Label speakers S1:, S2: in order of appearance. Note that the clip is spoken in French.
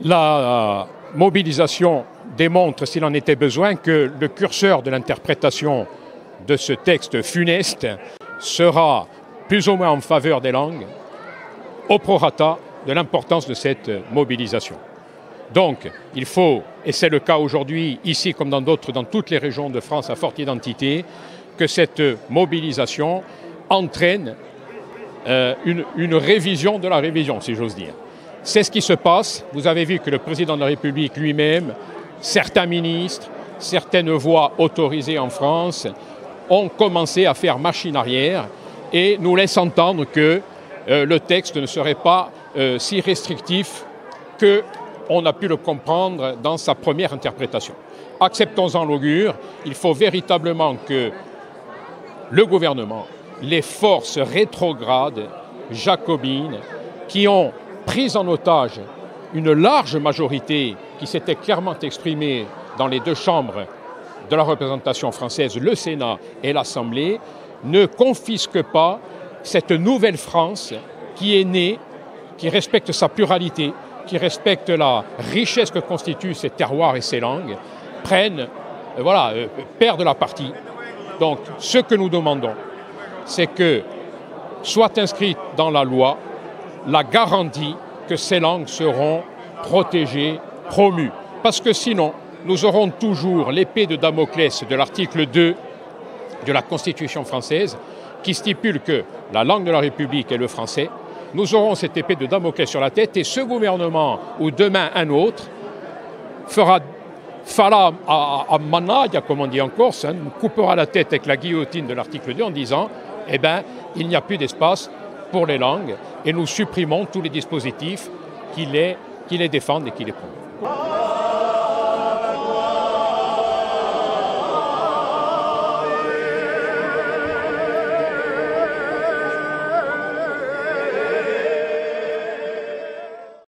S1: La mobilisation démontre, s'il en était besoin, que le curseur de l'interprétation de ce texte funeste sera plus ou moins en faveur des langues, au prorata de l'importance de cette mobilisation. Donc, il faut, et c'est le cas aujourd'hui, ici comme dans d'autres, dans toutes les régions de France à forte identité, que cette mobilisation entraîne une révision de la révision, si j'ose dire. C'est ce qui se passe. Vous avez vu que le président de la République lui-même, certains ministres, certaines voix autorisées en France ont commencé à faire machine arrière et nous laissent entendre que le texte ne serait pas si restrictif qu'on a pu le comprendre dans sa première interprétation. Acceptons-en l'augure. Il faut véritablement que le gouvernement, les forces rétrogrades, jacobines, qui ont pris en otage une large majorité qui s'était clairement exprimée dans les deux chambres de la représentation française, le Sénat et l'Assemblée, ne confisquent pas cette nouvelle France qui est née, qui respecte sa pluralité, qui respecte la richesse que constituent ses terroirs et ses langues, perdent la partie. Donc, ce que nous demandons, c'est que soit inscrite dans la loi la garantie que ces langues seront protégées, promues. Parce que sinon, nous aurons toujours l'épée de Damoclès de l'article 2 de la Constitution française qui stipule que la langue de la République est le français. Nous aurons cette épée de Damoclès sur la tête et ce gouvernement, ou demain un autre, fera fala à manaya, comme on dit en Corse, nous coupera la tête avec la guillotine de l'article 2 en disant il n'y a plus d'espace pour les langues et nous supprimons tous les dispositifs qui les défendent et qui les promeuvent.